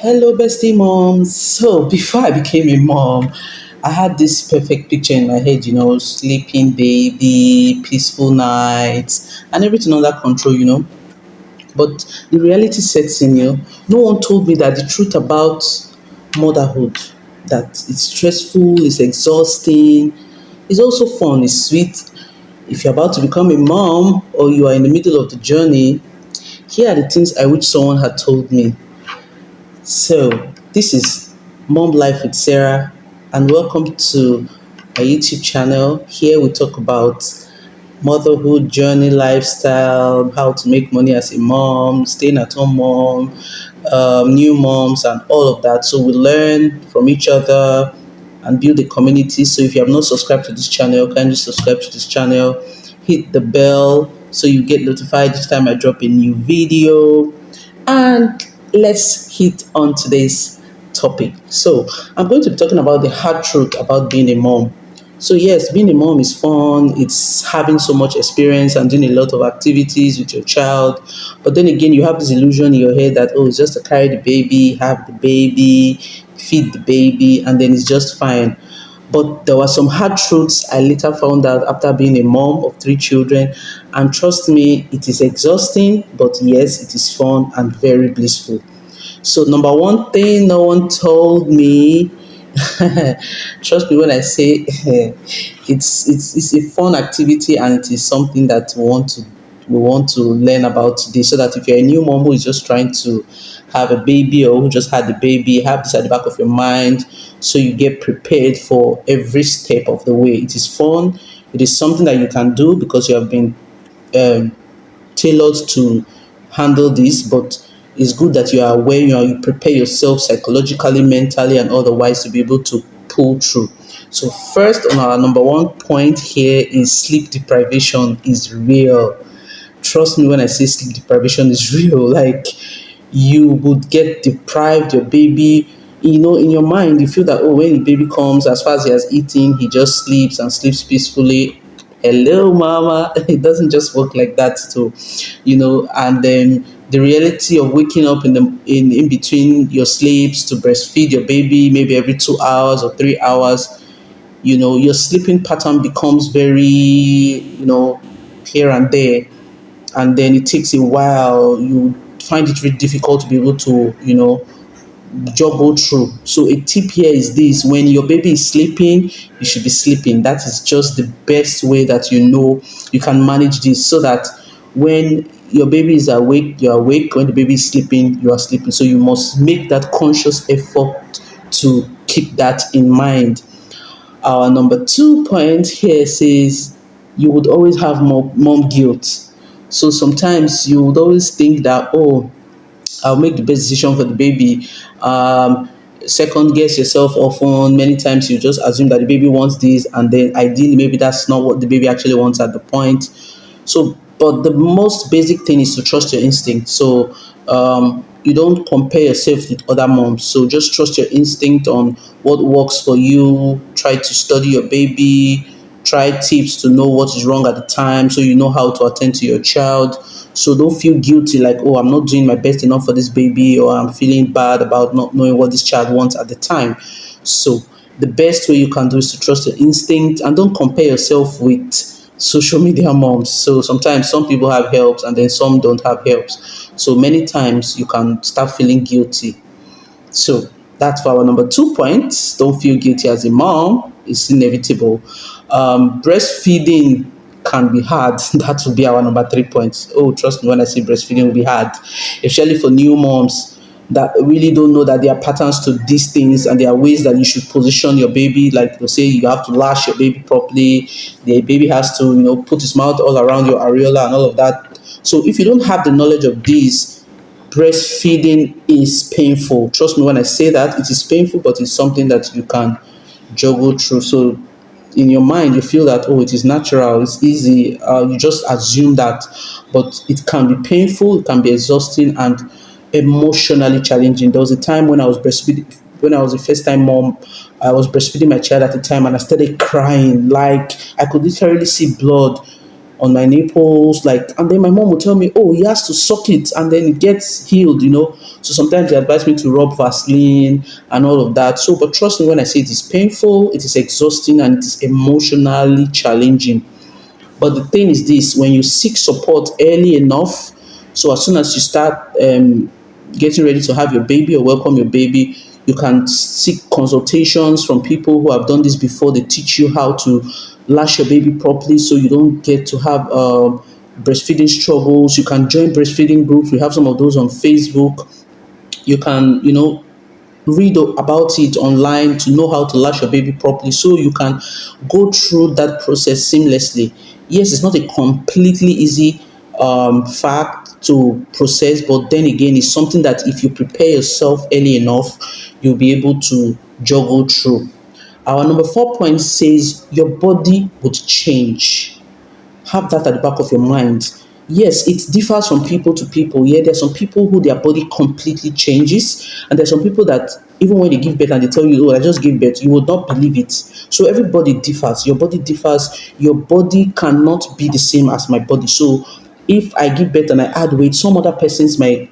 Hello, bestie mom. So, before I became a mom, I had this perfect picture in my head, sleeping baby, peaceful nights, and everything under control. But the reality sets in. No one told me that the truth about motherhood, that it's stressful, it's exhausting, it's also fun, it's sweet. If you're about to become a mom or you are in the middle of the journey, here are the things I wish someone had told me. So, this is Mom Life with Sarah, and welcome to my YouTube channel. Here we talk about motherhood journey, lifestyle, how to make money as a mom, staying at home mom, new moms, and all of that. So, we learn from each other and build a community. So, if you have not subscribed to this channel, kindly subscribe to this channel, hit the bell so you get notified each time I drop a new video. And let's hit on today's topic. So, I'm going to be talking about the hard truth about being a mom. So, yes, being a mom is fun. It's having so much experience and doing a lot of activities with your child. But then again, you have this illusion in your head that, oh, it's just to carry the baby, have the baby, feed the baby, and then it's just fine. But there were some hard truths I later found out after being a mom of three children. And trust me, it is exhausting, but yes, it is fun and very blissful. So, number one thing no one told me, trust me when I say it's a fun activity and it is something that we want to learn about today, so that if you're a new mom who is just trying to have a baby or who just had the baby, have this at the back of your mind so you get prepared for every step of the way. It is fun. It is something that you can do because you have been um, tailored to handle this, but it's good that you are aware, you prepare yourself psychologically, mentally, and otherwise to be able to pull through. So, first on our number one point here is sleep deprivation is real. Trust me when I say sleep deprivation is real. Like, you would get deprived, your baby, in your mind, you feel that, oh, when the baby comes, as far as he has eaten, he just sleeps and sleeps peacefully. Hello, mama. It doesn't just work like that, too, and then the reality of waking up in between your sleeps to breastfeed your baby, maybe every 2 hours or 3 hours, your sleeping pattern becomes very, here and there, and then it takes a while. You find it very difficult to be able to, juggle through. So a tip here is this: when your baby is sleeping, you should be sleeping. That is just the best way that you can manage this, so that when your baby is awake, you're awake. When the baby is sleeping, you are sleeping. So you must make that conscious effort to keep that in mind. Our number 2 point here says you would always have mom guilt. So sometimes you would always think that, oh, I'll make the best decision for the baby. Um, Second guess yourself often. Many times you just assume that the baby wants this, and then ideally, maybe that's not what the baby actually wants at the point. So, but the most basic thing is to trust your instinct. So, you don't compare yourself with other moms. So, just trust your instinct on what works for you. Try to study your baby. Try tips to know what is wrong at the time so you know how to attend to your child. So don't feel guilty like, oh, I'm not doing my best enough for this baby, or I'm feeling bad about not knowing what this child wants at the time. So the best way you can do is to trust your instinct and don't compare yourself with social media moms. So sometimes some people have helps and then some don't have helps. So many times you can start feeling guilty. So that's for our number 2 point. Don't feel guilty as a mom. It's inevitable. Breastfeeding can be hard. That will be our number 3 points. Oh, trust me when I say breastfeeding will be hard, especially for new moms that really don't know that there are patterns to these things and there are ways that you should position your baby. Like they'll say you have to lash your baby properly. The baby has to, put his mouth all around your areola and all of that. So if you don't have the knowledge of these, breastfeeding is painful. Trust me when I say that it is painful, but it's something that you can juggle through. So in your mind, you feel that, oh, it is natural, it's easy. You just assume that, but it can be painful, it can be exhausting, and emotionally challenging. There was a time when I was breastfeeding, when I was a first time mom. I was breastfeeding my child at the time, and I started crying. Like I could literally see blood on my nipples, like, and then my mom would tell me, oh, he has to suck it and then it gets healed. So sometimes they advise me to rub Vaseline and all of that. So, but trust me when I say it is painful, it is exhausting, and it is emotionally challenging. But the thing is this: when you seek support early enough, so as soon as you start getting ready to have your baby or welcome your baby, you can seek consultations from people who have done this before. They teach you how to latch your baby properly so you don't get to have breastfeeding struggles. You can join breastfeeding groups. We have some of those on Facebook. You can, read about it online to know how to latch your baby properly so you can go through that process seamlessly. Yes, it's not a completely easy fact to process, but then again, it's something that if you prepare yourself early enough, you'll be able to juggle through. Our number 4 point says your body would change. Have that at the back of your mind. Yes, it differs from people to people. Yeah, there's some people who their body completely changes, and there's some people that even when they give birth and they tell you, "Oh, I just gave birth," you would not believe it. So everybody differs. Your body differs. Your body cannot be the same as my body. So if I give birth and I add weight, some other persons might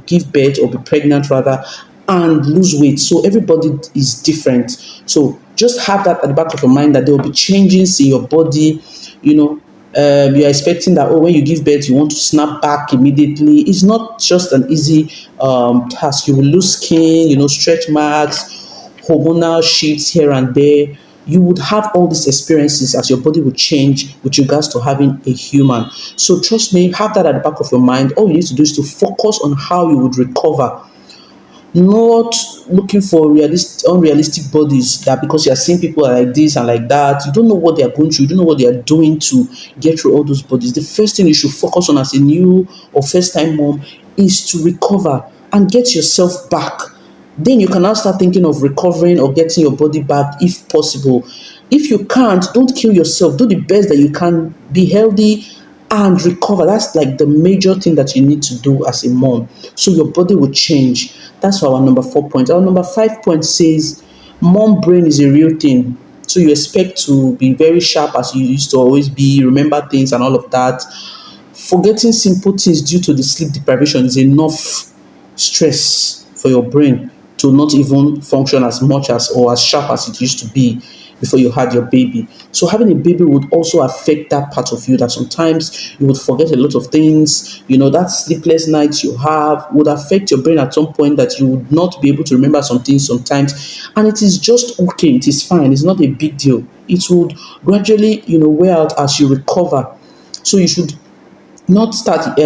give birth or be pregnant rather and lose weight. So everybody is different. So just have that at the back of your mind that there will be changes in your body. You know, you're expecting that, oh, when you give birth, you want to snap back immediately. It's not just an easy task. You will lose skin, stretch marks, hormonal shifts here and there. You would have all these experiences as your body would change with regards to having a human. So trust me, have that at the back of your mind. All you need to do is to focus on how you would recover, not looking for unrealistic bodies that because you are seeing people like this and like that, you don't know what they are going through, you don't know what they are doing to get through all those bodies. The first thing you should focus on as a new or first time mom is to recover and get yourself back. Then you can now start thinking of recovering or getting your body back if possible. If you can't, don't kill yourself. Do the best that you can. Be healthy and recover. That's like the major thing that you need to do as a mom. So your body will change. That's our number 4 point. Our number 5 point says mom brain is a real thing. So you expect to be very sharp as you used to always be, remember things and all of that. Forgetting simple things due to the sleep deprivation is enough stress for your brain to not even function as much as or as sharp as it used to be before you had your baby. So having a baby would also affect that part of you that sometimes you would forget a lot of things. That sleepless nights you have would affect your brain at some point that you would not be able to remember some things sometimes. And it is just okay. It is fine. It's not a big deal. It would gradually, wear out as you recover. So you should not start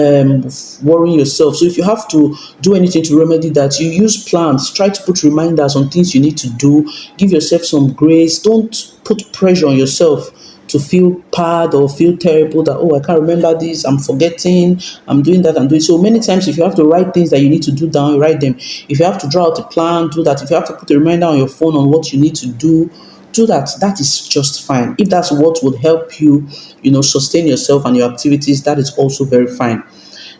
worrying yourself. So if you have to do anything to remedy that, you use plans. Try to put reminders on things you need to do. Give yourself some grace. Don't put pressure on yourself to feel bad or feel terrible that, oh, I can't remember this, I'm forgetting, I'm doing that, I'm doing. So many times if you have to write things that you need to do down, write them. If you have to draw out a plan, do that. If you have to put a reminder on your phone on what you need to do that. That is just fine. If that's what would help you, sustain yourself and your activities, that is also very fine.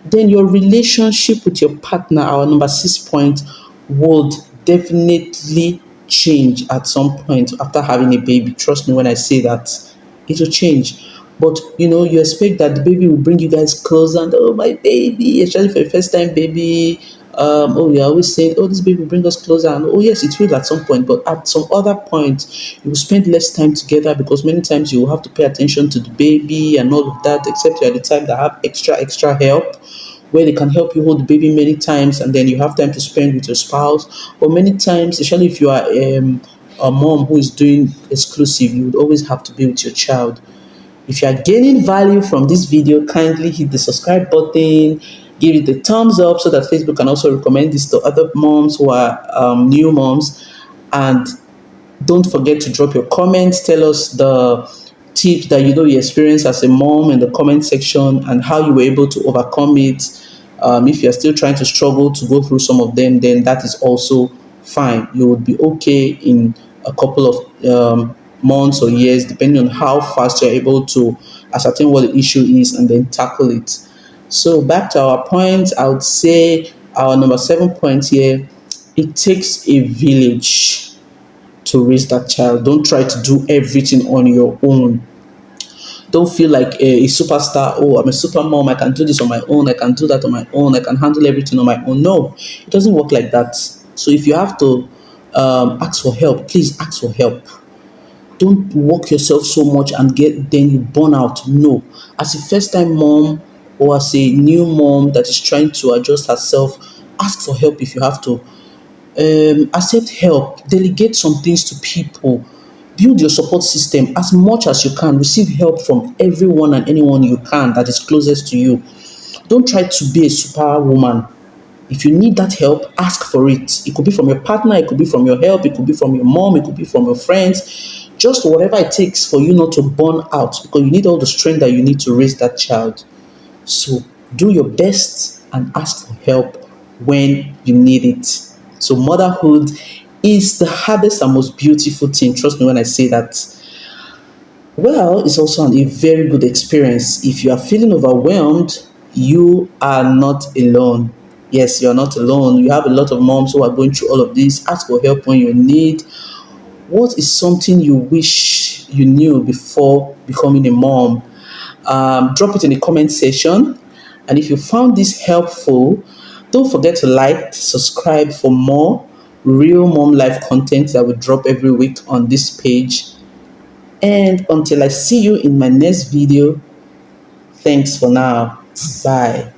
Then your relationship with your partner, our number 6 point, would definitely change at some point after having a baby. Trust me when I say that it will change. But you expect that the baby will bring you guys closer and, oh, my baby, especially for a first time baby. Oh, we are always saying, oh, this baby will bring us closer. And oh, yes, it will at some point. But at some other point, you will spend less time together because many times you will have to pay attention to the baby and all of that, except you're at the time that have extra help where they can help you hold the baby many times and then you have time to spend with your spouse. Or many times, especially if you are a mom who is doing exclusive, you would always have to be with your child. If you are gaining value from this video, kindly hit the subscribe button, give it a thumbs up so that Facebook can also recommend this to other moms who are new moms. And don't forget to drop your comments. Tell us the tips that you experience as a mom in the comment section and how you were able to overcome it. If you're still trying to struggle to go through some of them, then that is also fine. You would be okay in a couple of months or years, depending on how fast you're able to ascertain what the issue is and then tackle it. So back to our point, I would say our number 7 point here, it takes a village to raise that child. Don't try to do everything on your own. Don't feel like a superstar. Oh, I'm a super mom. I can do this on my own. I can do that on my own. I can handle everything on my own. No, it doesn't work like that. So if you have to ask for help, please ask for help. Don't work yourself so much and get then you burn out. No. As a first time mom or as a new mom that is trying to adjust herself, ask for help if you have to. Accept help, delegate some things to people, build your support system as much as you can. Receive help from everyone and anyone you can that is closest to you. Don't try to be a superwoman. If you need that help, ask for it. It could be from your partner, it could be from your help, it could be from your mom, it could be from your friends. Just whatever it takes for you not to burn out, because you need all the strength that you need to raise that child. So do your best and ask for help when you need it. So motherhood is the hardest and most beautiful thing. Trust me when I say that. Well, it's also a very good experience. If you are feeling overwhelmed, you are not alone. Yes, you are not alone. You have a lot of moms who are going through all of this. Ask for help when you need. What is something you wish you knew before becoming a mom? Drop it in the comment section. And if you found this helpful, don't forget to like, subscribe for more real mom life content that will drop every week on this page. And until I see you in my next video, thanks for now. Bye.